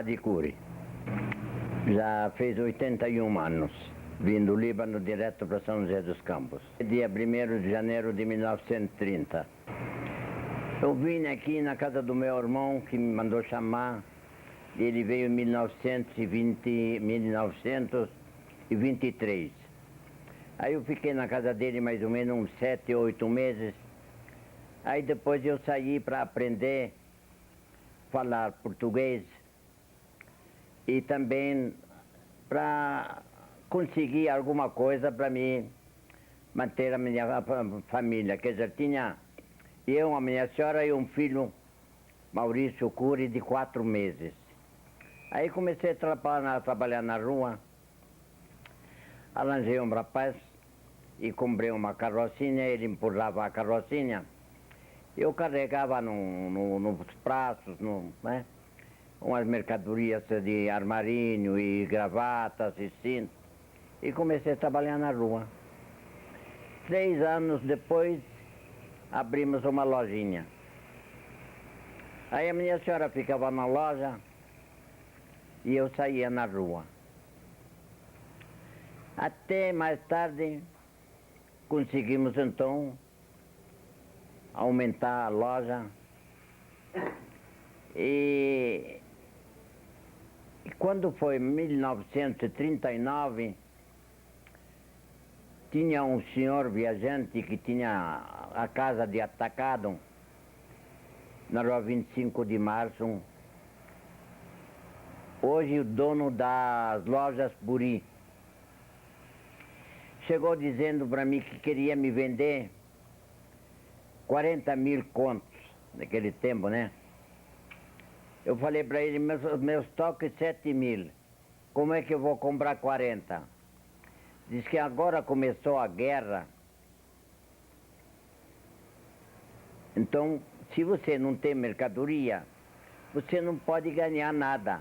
lá de Curi. Já fez 81 anos, vim do Líbano direto para São José dos Campos. Dia 1º de janeiro de 1930. Eu vim aqui na casa do meu irmão, que me mandou chamar. Ele veio em 1923. Aí eu fiquei na casa dele mais ou menos uns 7, 8 meses. Aí depois eu saí para aprender a falar português e também para conseguir alguma coisa para me manter a minha família. Quer dizer, tinha eu, a minha senhora e um filho, Maurício Cury, de 4 meses. Aí comecei a trabalhar na rua, arranjei um rapaz e comprei uma carrocinha, ele empurrava a carrocinha. Eu carregava nos braços, né, umas mercadorias de armarinho e gravatas e cintos, e comecei a trabalhar na rua. 3 anos depois, abrimos uma lojinha. Aí a minha senhora ficava na loja e eu saía na rua. Até mais tarde, conseguimos então aumentar a loja e quando foi 1939, tinha um senhor viajante que tinha a casa de atacado na rua 25 de março, hoje o dono das lojas Buri. Chegou dizendo para mim que queria me vender 40 mil contos, naquele tempo, né? Eu falei para ele, meus toques 7 mil, como é que eu vou comprar 40? Diz que agora começou a guerra, então se você não tem mercadoria, você não pode ganhar nada.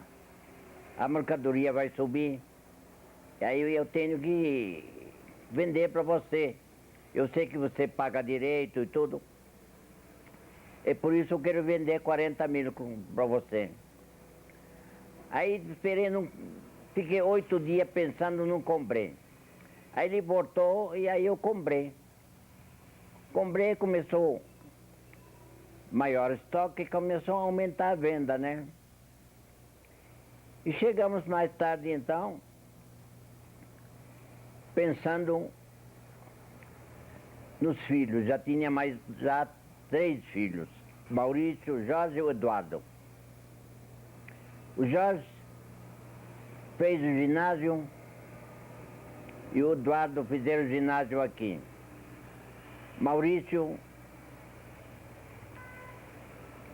A mercadoria vai subir, e aí eu tenho que vender para você. Eu sei que você paga direito e tudo. É por isso que eu quero vender 40 mil para você. Aí esperei, fiquei 8 dias pensando, não comprei. Aí ele voltou e aí eu comprei. Comprei, começou maior estoque, começou a aumentar a venda, né? E chegamos mais tarde então, pensando nos filhos. Já tinha já 3 filhos, Maurício, Jorge e Eduardo. O Jorge fez o ginásio e o Eduardo fizeram o ginásio aqui. Maurício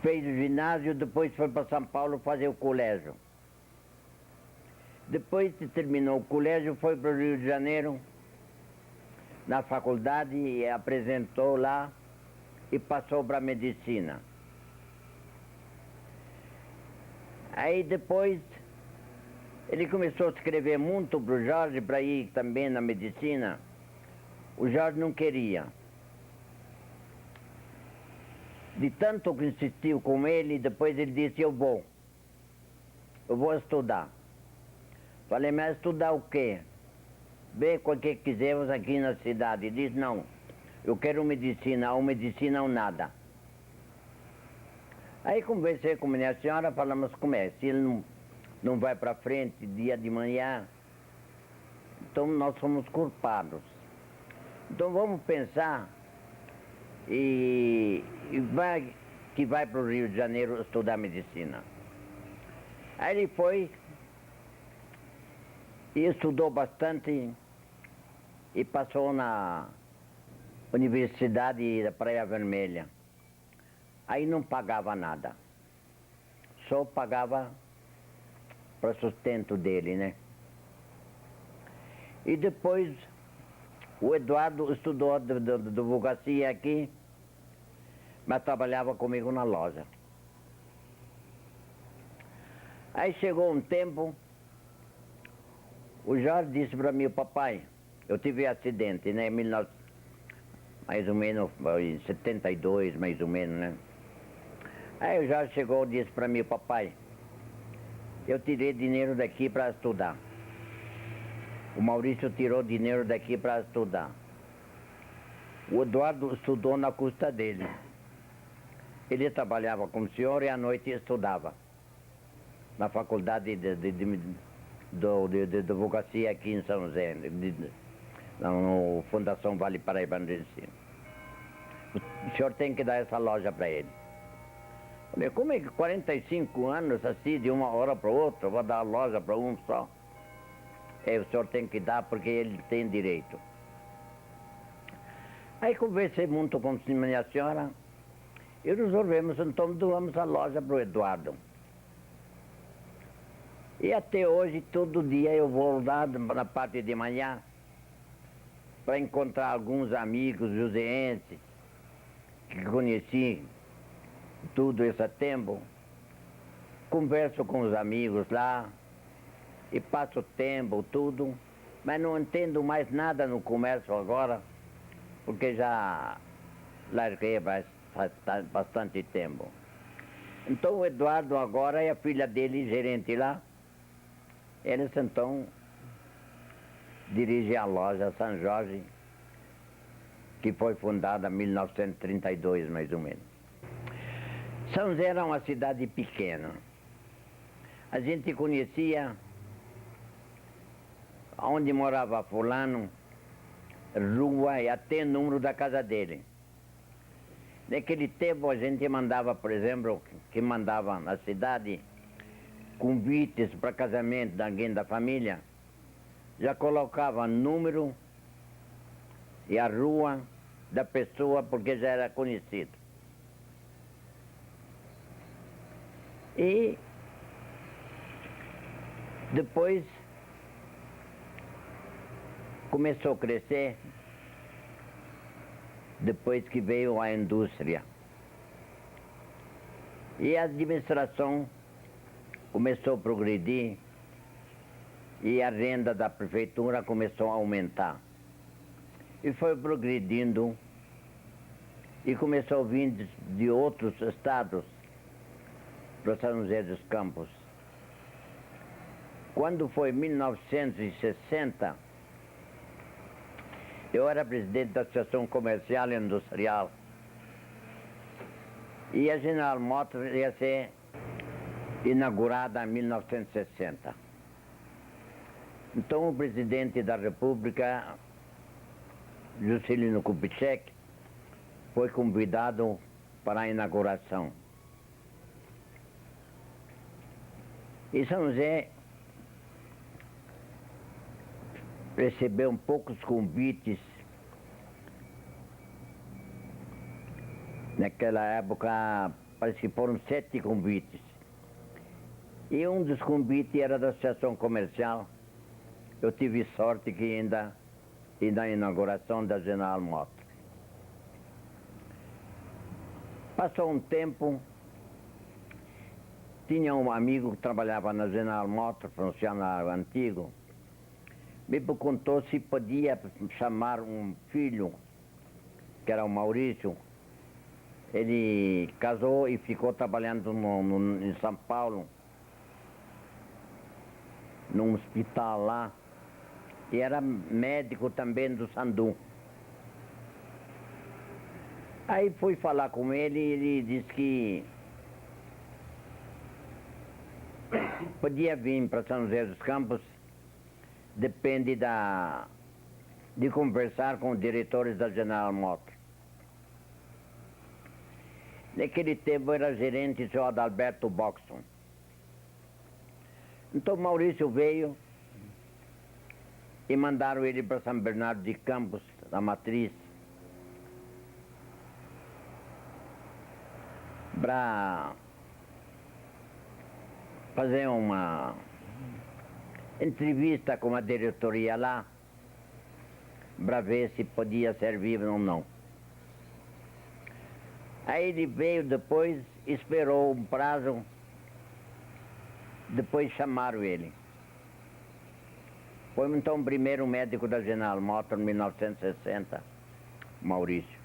fez o ginásio, depois foi para São Paulo fazer o colégio. Depois que terminou o colégio, foi para o Rio de Janeiro, na faculdade, e apresentou lá e passou para a medicina. Aí depois ele começou a escrever muito para o Jorge para ir também na medicina. O Jorge não queria. De tanto que insistiu com ele, depois ele disse, eu vou estudar. Falei, mas estudar o quê? Vê o que quisermos aqui na cidade. Ele disse, não, eu quero medicina, ou medicina ou nada. Aí conversei com minha senhora, falamos como é, se ele não vai para frente dia de manhã, então nós somos culpados. Então vamos pensar que vai para o Rio de Janeiro estudar medicina. Aí ele foi e estudou bastante e passou na Universidade da Praia Vermelha. Aí não pagava nada, só pagava para sustento dele, né? E depois o Eduardo estudou advocacia aqui, mas trabalhava comigo na loja. Aí chegou um tempo, o Jorge disse para mim, papai, eu tive acidente, né, mais ou menos, em 72, mais ou menos, né? Aí o Jorge chegou e disse para mim, papai, eu tirei dinheiro daqui para estudar. O Maurício tirou dinheiro daqui para estudar. O Eduardo estudou na custa dele. Ele trabalhava como senhor e à noite estudava na faculdade de advocacia aqui em São José, na Fundação Vale Paraíba de Ensino. O senhor tem que dar essa loja para ele. Falei, como é que 45 anos assim, de uma hora para outra, vou dar a loja para um só? É, o senhor tem que dar porque ele tem direito. Aí conversei muito com a minha senhora e resolvemos, então doamos a loja para o Eduardo. E até hoje, todo dia eu vou lá na parte de manhã para encontrar alguns amigos joseenses que conheci tudo esse tempo. Converso com os amigos lá e passo tempo, tudo, mas não entendo mais nada no comércio agora, porque já larguei faz bastante tempo. Então o Eduardo agora é a filha dele, gerente lá. Eles então dirigem a loja São Jorge, que foi fundada em 1932, mais ou menos. São José era uma cidade pequena. A gente conhecia onde morava fulano, rua e até número da casa dele. Naquele tempo a gente mandava, por exemplo, que mandava na cidade convites para casamento de alguém da família, já colocava número e a rua da pessoa porque já era conhecido. E depois começou a crescer, depois que veio a indústria. E a administração começou a progredir e a renda da prefeitura começou a aumentar. E foi progredindo e começou a vir de outros estados para São José dos Campos. Quando foi 1960, eu era presidente da Associação Comercial e Industrial e a General Motors ia ser inaugurada em 1960. Então o presidente da República, Juscelino Kubitschek, foi convidado para a inauguração. E São José recebeu poucos convites. Naquela época, parece que foram 7 convites. E um dos convites era da Associação Comercial. Eu tive sorte que ainda na inauguração da General Motors. Passou um tempo, tinha um amigo que trabalhava na General Motors, funcionário antigo, me perguntou se podia chamar um filho, que era o Maurício. Ele casou e ficou trabalhando em São Paulo, num hospital lá, e era médico também do Sandu. Aí fui falar com ele e ele disse que podia vir para São José dos Campos, depende de conversar com os diretores da General Motors. Naquele tempo era gerente o senhor Adalberto Boxon. Então Maurício veio e mandaram ele para São Bernardo de Campos, na Matriz, para fazer uma entrevista com a diretoria lá, para ver se podia servir ou não. Aí ele veio depois, esperou um prazo, depois chamaram ele. Foi então o primeiro médico da General Motors em 1960, Maurício.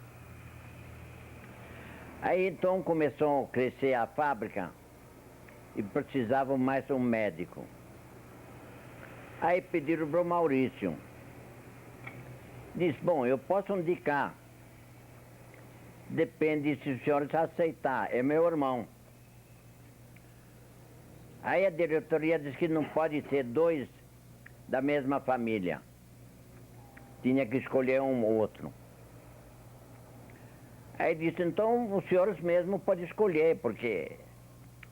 Aí então começou a crescer a fábrica e precisavam mais um médico. Aí pediram para o Maurício. Disse, bom, eu posso indicar. Depende se o senhor aceitar, é meu irmão. Aí a diretoria disse que não pode ser dois da mesma família. Tinha que escolher um ou outro. Aí disse, então os senhores mesmo podem escolher, porque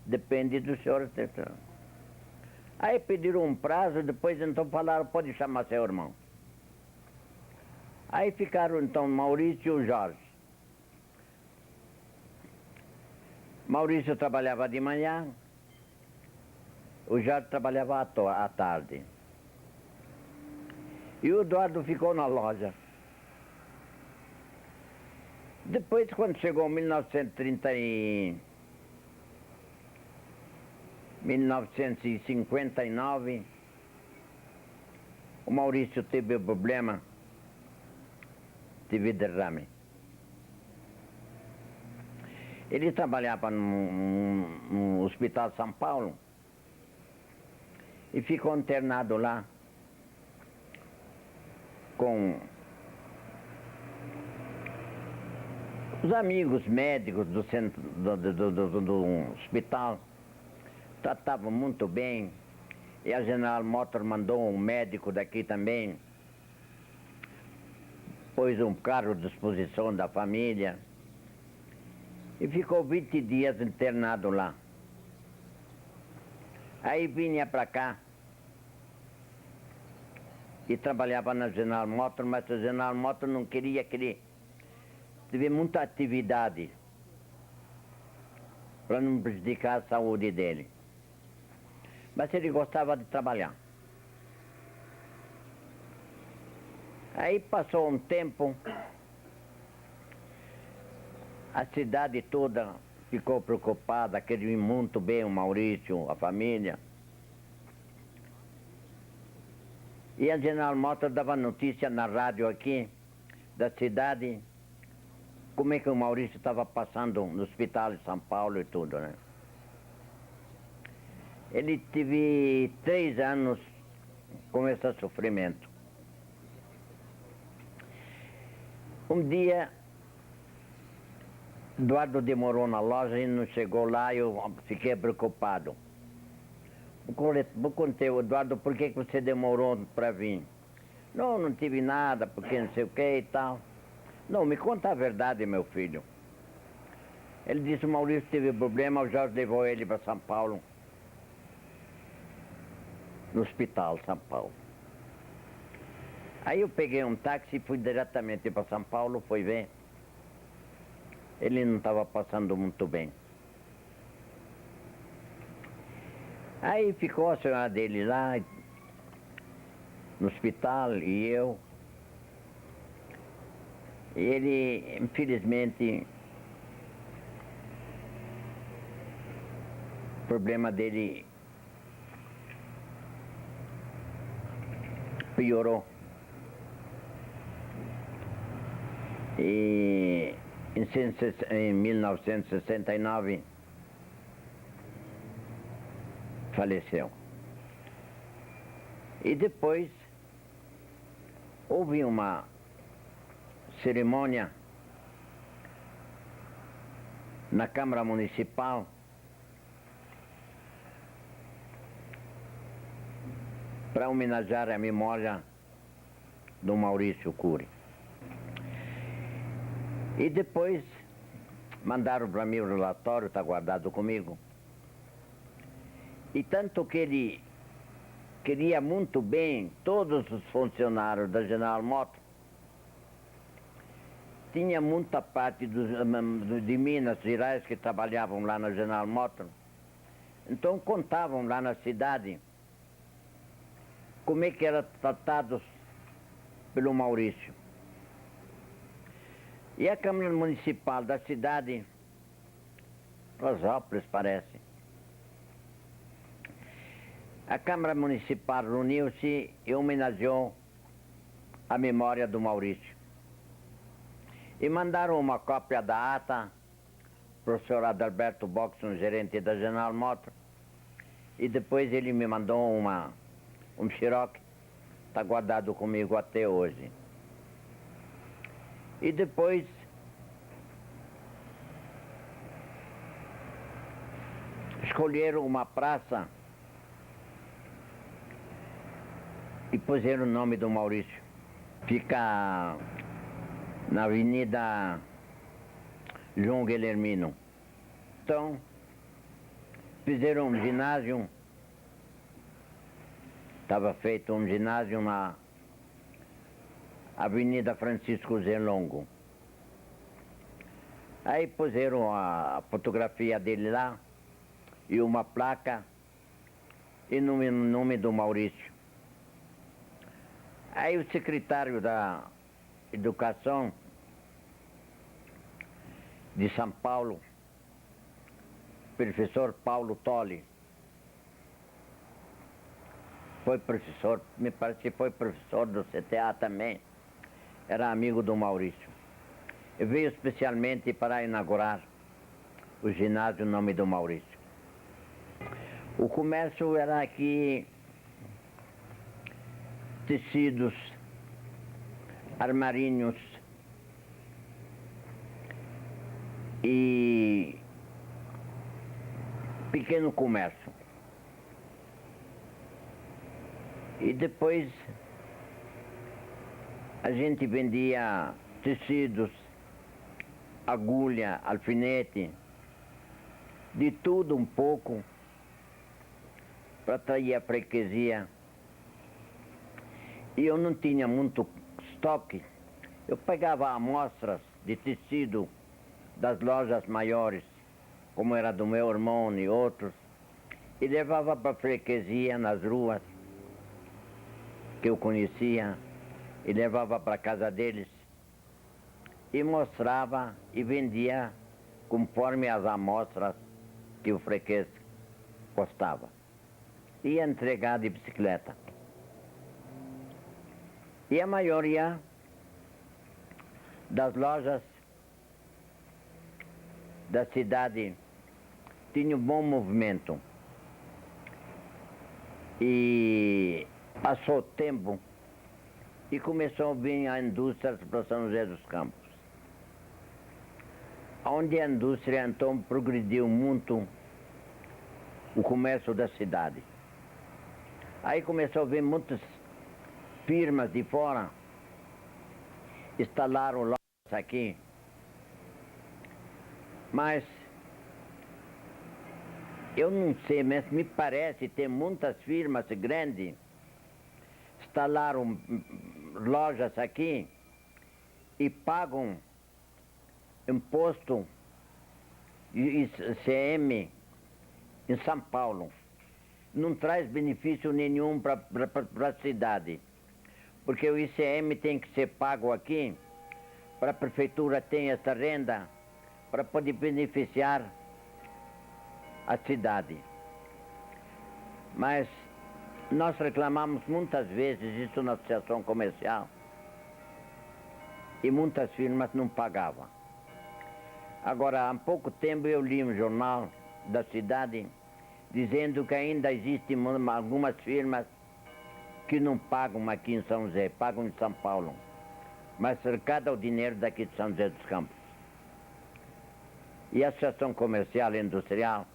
depende dos senhores. Aí pediram um prazo, depois então falaram, pode chamar seu irmão. Aí ficaram então Maurício e o Jorge. Maurício trabalhava de manhã, o Jorge trabalhava à tarde. E o Eduardo ficou na loja. Depois, quando chegou 1959, o Maurício teve problema, teve derrame. Ele trabalhava no Hospital São Paulo e ficou internado lá com os amigos médicos do centro do hospital. Tratavam muito bem. E a General Motors mandou um médico daqui também, pôs um carro à disposição da família e ficou 20 dias internado lá. Aí vinha para cá e trabalhava na General Motors, mas a General Motors não queria que ele tivesse muita atividade para não prejudicar a saúde dele. Mas ele gostava de trabalhar. Aí passou um tempo, a cidade toda ficou preocupada, queria muito bem o Maurício, a família. E a General Motors dava notícia na rádio aqui, da cidade, como é que o Maurício estava passando no hospital de São Paulo e tudo, né? Ele teve 3 anos com esse sofrimento. Um dia, Eduardo demorou na loja e não chegou lá e eu fiquei preocupado. Eu contei, Eduardo, por que você demorou para vir? Não tive nada, porque não sei o que e tal. Não, me conta a verdade, meu filho. Ele disse, o Maurício teve problema, o Jorge levou ele para São Paulo. No hospital São Paulo. Aí eu peguei um táxi e fui diretamente para São Paulo, fui ver. Ele não estava passando muito bem. Aí ficou a senhora dele lá, no hospital, e eu. E ele, infelizmente, o problema dele piorou. E em 1969 faleceu. E depois houve uma cerimônia na Câmara Municipal para homenagear a memória do Maurício Cury. E depois mandaram para mim o relatório, está guardado comigo. E tanto que ele queria muito bem todos os funcionários da General Motors. Tinha muita parte de Minas Gerais que trabalhavam lá na General Motors. Então contavam lá na cidade como é que eram tratados pelo Maurício. E a Câmara Municipal da cidade, Rosópolis parece, a Câmara Municipal reuniu-se e homenageou a memória do Maurício. E mandaram uma cópia da ata para o senhor Adalberto Boxon, gerente da General Motors, E depois ele me mandou um xerox, está guardado comigo até hoje. E depois escolheram uma praça e puseram o nome do Maurício. Fica na Avenida João Guilhermino. Então, fizeram um ginásio, estava feito um ginásio na Avenida Francisco Zé Longo. Aí puseram a fotografia dele lá e uma placa e no nome do Maurício. Aí o secretário da Educação de São Paulo, professor Paulo Tolle, foi professor, me parece que foi professor do CTA também, era amigo do Maurício. E veio especialmente para inaugurar o ginásio em nome do Maurício. O comércio era aqui tecidos, armarinhos e pequeno comércio. E depois a gente vendia tecidos, agulha, alfinete, de tudo um pouco para atrair a freguesia. E eu não tinha muito estoque. Eu pegava amostras de tecido das lojas maiores, como era do meu irmão e outros, e levava para a freguesia nas ruas que eu conhecia, e levava para a casa deles, e mostrava e vendia conforme as amostras que o freguês gostava. Ia entregar de bicicleta. E a maioria das lojas da cidade tinha um bom movimento. E passou o tempo e começou a vir a indústria para São José dos Campos. Onde a indústria então progrediu muito o comércio da cidade. Aí começou a vir muitas firmas de fora, instalaram lojas aqui, mas eu não sei, mas me parece ter muitas firmas grandes, instalaram lojas aqui e pagam imposto ICM em São Paulo. Não traz benefício nenhum para a cidade. Porque o ICM tem que ser pago aqui, para a prefeitura ter essa renda, para poder beneficiar a cidade. Mas nós reclamamos muitas vezes isso na associação comercial e muitas firmas não pagavam. Agora, há pouco tempo eu li um jornal da cidade dizendo que ainda existem algumas firmas que não pagam aqui em São José, pagam em São Paulo, mas arrecadam o dinheiro daqui de São José dos Campos. E a Associação Comercial e Industrial,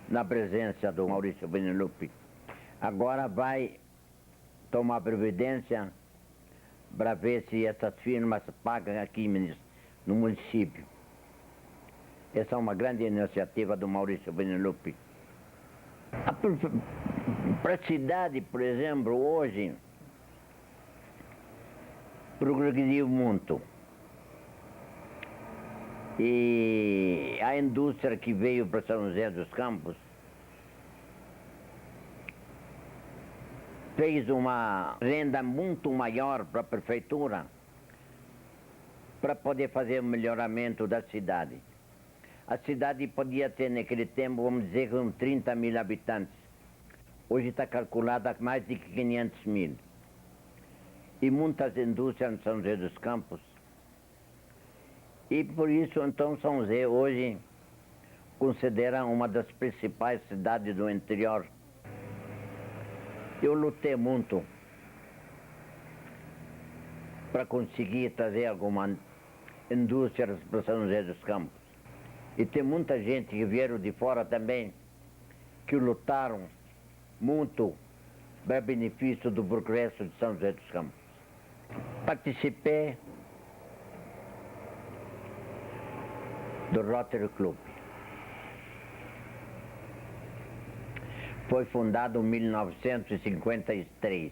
na presença do Maurício Benelupi, agora vai tomar providência para ver se essas firmas pagam aqui no município. Essa é uma grande iniciativa do Maurício Benelupi. Para a cidade, por exemplo, hoje, progrediu muito. E a indústria que veio para São José dos Campos fez uma renda muito maior para a prefeitura para poder fazer o melhoramento da cidade. A cidade podia ter, naquele tempo, vamos dizer, com 30 mil habitantes. Hoje está calculada a mais de 500 mil. E muitas indústrias em São José dos Campos. E por isso, então, São José hoje considera uma das principais cidades do interior. Eu lutei muito para conseguir trazer alguma indústria para São José dos Campos. E tem muita gente que vieram de fora também, que lutaram muito para benefício do progresso de São José dos Campos. Participei do Rotary Club. Foi fundado em 1953.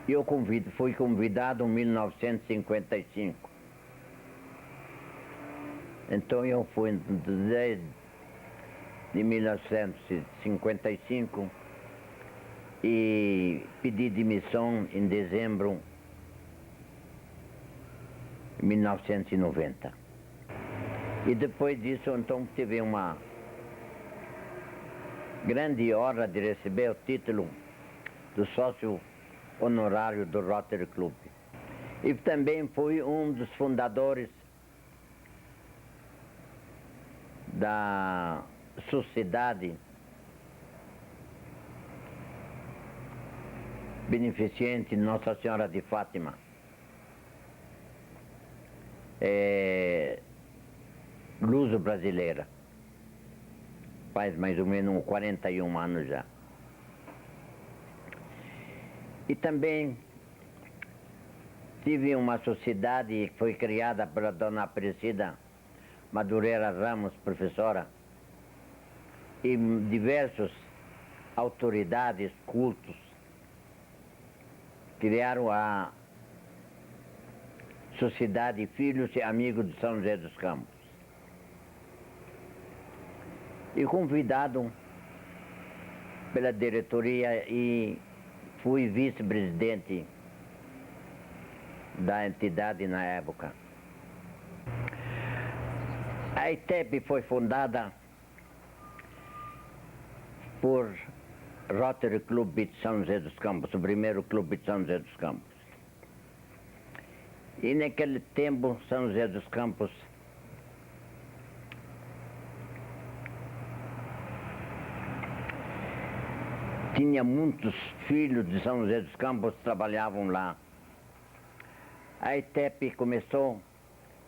Eu fui convidado em 1955. Então eu fui desde 1955 e pedi demissão em dezembro de 1990. E depois disso, então, tive uma grande honra de receber o título do sócio honorário do Rotary Club. E também fui um dos fundadores da Sociedade Beneficente Nossa Senhora de Fátima. Luso Brasileira. Faz mais ou menos 41 anos já. E também tive uma sociedade que foi criada pela dona Aparecida Madureira Ramos, professora, e diversas autoridades, cultos, criaram a Sociedade Filhos e Amigos de São José dos Campos. E convidado pela diretoria e fui vice-presidente da entidade na época. A ITEP foi fundada por Rotary Club de São José dos Campos, o primeiro clube de São José dos Campos. E naquele tempo, São José dos Campos tinha muitos filhos de São José dos Campos que trabalhavam lá. A ITEP começou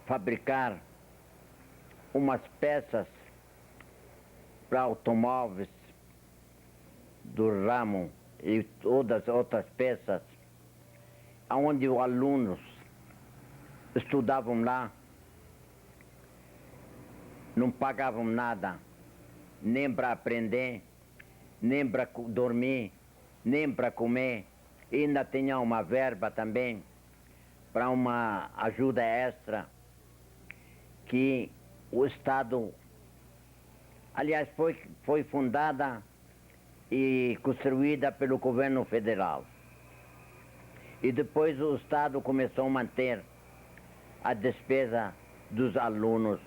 a fabricar umas peças para automóveis do ramo e todas as outras peças, onde os alunos estudavam lá, não pagavam nada, nem para aprender, nem para dormir, nem para comer. E ainda tinha uma verba também para uma ajuda extra que o Estado, aliás, foi fundada e construída pelo governo federal. E depois o Estado começou a manter a despesa dos alunos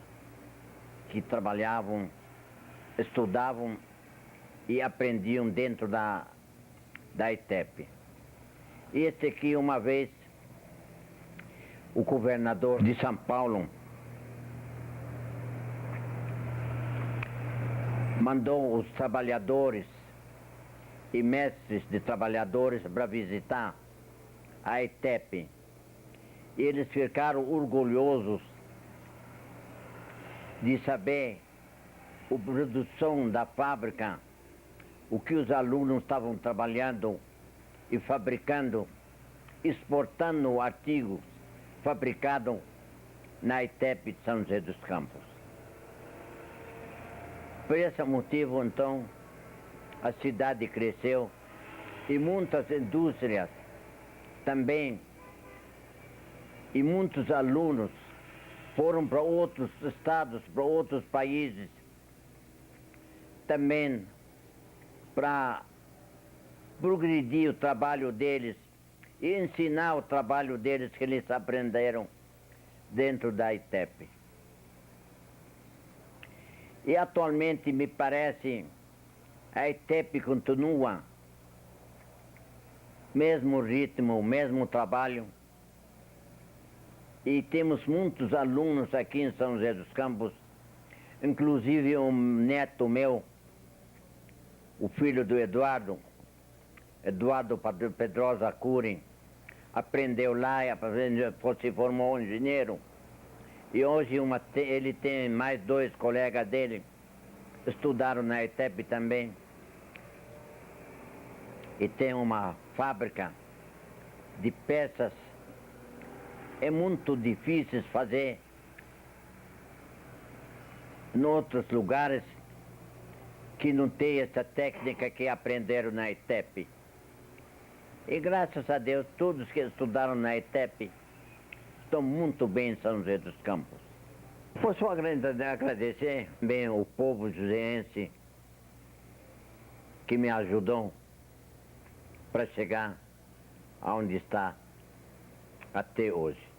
que trabalhavam, estudavam e aprendiam dentro da ITEP. E este aqui, uma vez, o governador de São Paulo mandou os trabalhadores e mestres de trabalhadores para visitar a ITEP. E eles ficaram orgulhosos de saber a produção da fábrica, o que os alunos estavam trabalhando e fabricando, exportando artigos fabricados na ITEP de São José dos Campos. Por esse motivo, então, a cidade cresceu e muitas indústrias também, e muitos alunos foram para outros estados, para outros países, também para progredir o trabalho deles e ensinar o trabalho deles que eles aprenderam dentro da ITEP. E atualmente, me parece, a ITEP continua mesmo ritmo, mesmo trabalho. E temos muitos alunos aqui em São José dos Campos Inclusive um neto meu, o filho do Eduardo Pedrosa Cury, aprendeu lá, se formou um engenheiro. E hoje ele tem mais 2 colegas dele, estudaram na ETEP também. E tem uma fábrica de peças. É muito difícil fazer em outros lugares que não tem essa técnica que aprenderam na ETEP. E graças a Deus, todos que estudaram na ETEP estão muito bem em São José dos Campos. Posso agradecer bem o povo joseense que me ajudou para chegar aonde está até hoje.